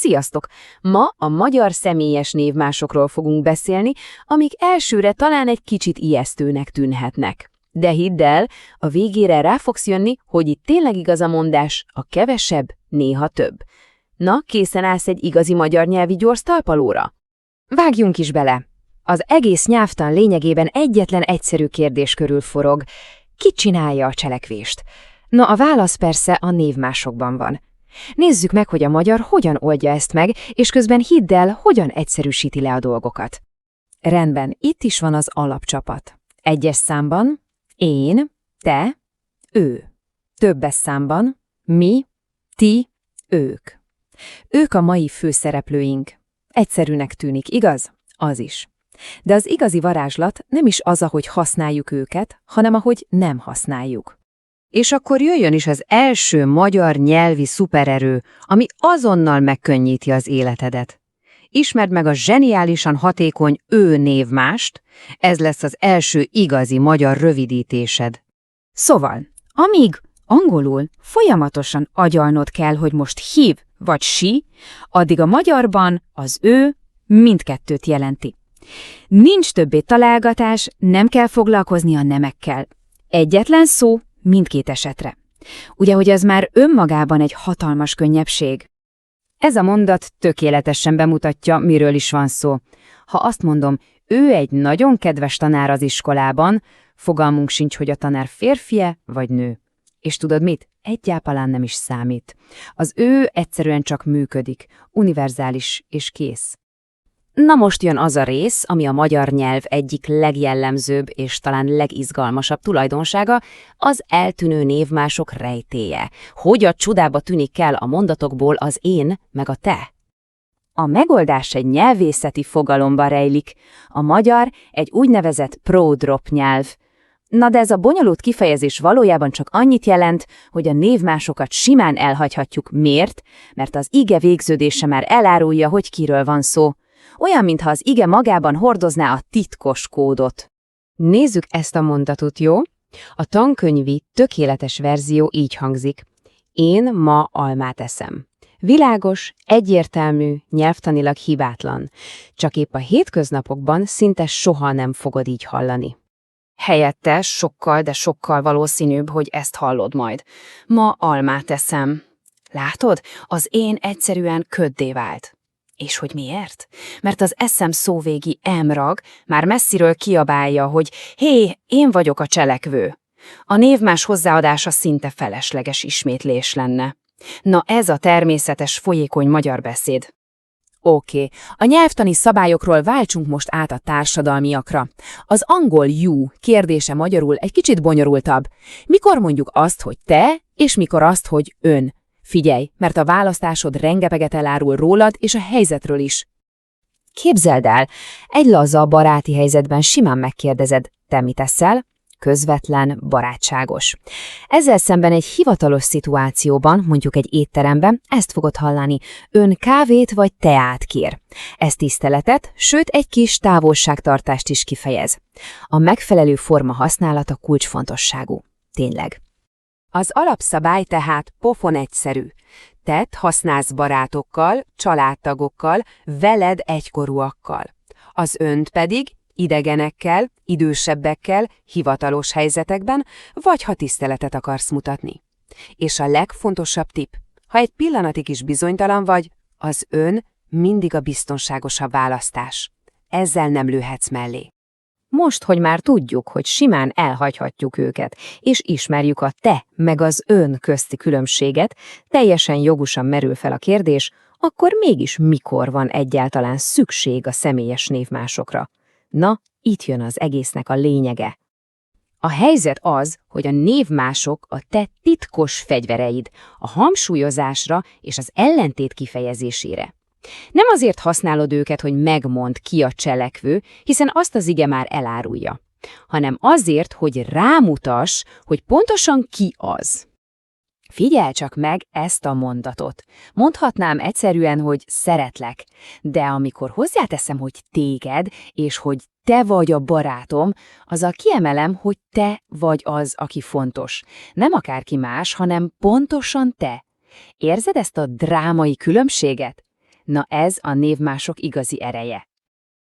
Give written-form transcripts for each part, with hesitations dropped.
Sziasztok! Ma a magyar személyes névmásokról fogunk beszélni, amik elsőre talán egy kicsit ijesztőnek tűnhetnek. De hidd el, a végére rá fogsz jönni, hogy itt tényleg igaz a mondás, a kevesebb néha több. Na, készen állsz egy igazi magyar nyelvi gyors talpalóra? Vágjunk is bele! Az egész nyelvtan lényegében egyetlen egyszerű kérdés körül forog. Ki csinálja a cselekvést? Na, a válasz persze a névmásokban van. Nézzük meg, hogy a magyar hogyan oldja ezt meg, és közben hidd el, hogyan egyszerűsíti le a dolgokat. Rendben, itt is van az alapcsapat. Egyes számban én, te, ő. Többes számban mi, ti, ők. Ők a mai főszereplőink. Egyszerűnek tűnik, igaz? Az is. De az igazi varázslat nem is az, ahogy használjuk őket, hanem ahogy nem használjuk. És akkor jöjjön is az első magyar nyelvi szupererő, ami azonnal megkönnyíti az életedet. Ismerd meg a zseniálisan hatékony ő névmást, ez lesz az első igazi magyar rövidítésed. Szóval, amíg angolul folyamatosan agyalnod kell, hogy most hív vagy si, addig a magyarban az ő mindkettőt jelenti. Nincs többé találgatás, nem kell foglalkozni a nemekkel. Egyetlen szó mindkét esetre. Ugye, hogy ez már önmagában egy hatalmas könnyebbség? Ez a mondat tökéletesen bemutatja, miről is van szó. Ha azt mondom, ő egy nagyon kedves tanár az iskolában, fogalmunk sincs, hogy a tanár férfie vagy nő. És tudod mit? Egyáltalán nem is számít. Az ő egyszerűen csak működik, univerzális és kész. Na most jön az a rész, ami a magyar nyelv egyik legjellemzőbb és talán legizgalmasabb tulajdonsága, az eltűnő névmások rejtélye. Hogy a csodába tűnik el a mondatokból az én meg a te? A megoldás egy nyelvészeti fogalomba rejlik. A magyar egy úgynevezett pro-drop nyelv. Na de ez a bonyolult kifejezés valójában csak annyit jelent, hogy a névmásokat simán elhagyhatjuk. Miért? Mert az ige végződése már elárulja, hogy kiről van szó. Olyan, mintha az ige magában hordozná a titkos kódot. Nézzük ezt a mondatot, jó? A tankönyvi, tökéletes verzió így hangzik. Én ma almát eszem. Világos, egyértelmű, nyelvtanilag hibátlan. Csak épp a hétköznapokban szinte soha nem fogod így hallani. Helyette sokkal, de sokkal valószínűbb, hogy ezt hallod majd. Ma almát eszem. Látod? Az én egyszerűen köddé vált. És hogy miért? Mert az eszem szóvégi emrag már messziről kiabálja, hogy hé, én vagyok a cselekvő. A névmás hozzáadása szinte felesleges ismétlés lenne. Na ez a természetes, folyékony magyar beszéd. Oké, a nyelvtani szabályokról váltsunk most át a társadalmiakra. Az angol you kérdése magyarul egy kicsit bonyolultabb. Mikor mondjuk azt, hogy te, és mikor azt, hogy ön? Figyelj, mert a választásod rengeteget elárul rólad és a helyzetről is. Képzeld el, egy laza, baráti helyzetben simán megkérdezed, te mit eszel? Közvetlen, barátságos. Ezzel szemben egy hivatalos szituációban, mondjuk egy étteremben, ezt fogod hallani, ön kávét vagy teát kér. Ez tiszteletet, sőt egy kis távolságtartást is kifejez. A megfelelő forma használata kulcsfontosságú. Tényleg. Az alapszabály tehát pofon egyszerű. Tett használsz barátokkal, családtagokkal, veled egykorúakkal. Az önt pedig idegenekkel, idősebbekkel, hivatalos helyzetekben, vagy ha tiszteletet akarsz mutatni. És a legfontosabb tipp, ha egy pillanatig is bizonytalan vagy, az ön mindig a biztonságosabb választás. Ezzel nem lőhetsz mellé. Most, hogy már tudjuk, hogy simán elhagyhatjuk őket, és ismerjük a te meg az ön közti különbséget, teljesen jogosan merül fel a kérdés, akkor mégis mikor van egyáltalán szükség a személyes névmásokra? Na, itt jön az egésznek a lényege. A helyzet az, hogy a névmások a te titkos fegyvereid, a hangsúlyozásra és az ellentét kifejezésére. Nem azért használod őket, hogy megmondd, ki a cselekvő, hiszen azt az ige már elárulja, hanem azért, hogy rámutass, hogy pontosan ki az. Figyelj csak meg ezt a mondatot. Mondhatnám egyszerűen, hogy szeretlek, de amikor hozzáteszem, hogy téged, és hogy te vagy a barátom, azzal kiemelem, hogy te vagy az, aki fontos. Nem akárki más, hanem pontosan te. Érzed ezt a drámai különbséget? Na ez a névmások igazi ereje.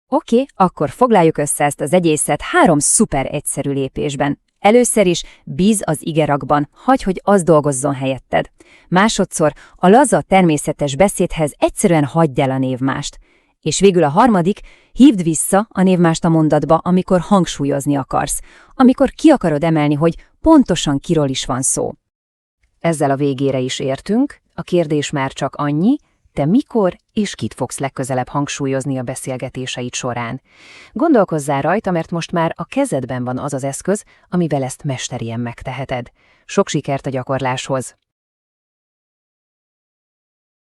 Oké, akkor foglaljuk össze ezt az egészet 3 szuper egyszerű lépésben. Először is bíz az igerakban, hagyj, hogy az dolgozzon helyetted. Másodszor a laza, természetes beszédhez egyszerűen hagyd el a névmást. És végül a harmadik, hívd vissza a névmást a mondatba, amikor hangsúlyozni akarsz, amikor ki akarod emelni, hogy pontosan kiről is van szó. Ezzel a végére is értünk, a kérdés már csak annyi, te mikor és kit fogsz legközelebb hangsúlyozni a beszélgetéseid során. Gondolkozzál rajta, mert most már a kezedben van az az eszköz, amivel ezt mesterien megteheted. Sok sikert a gyakorláshoz!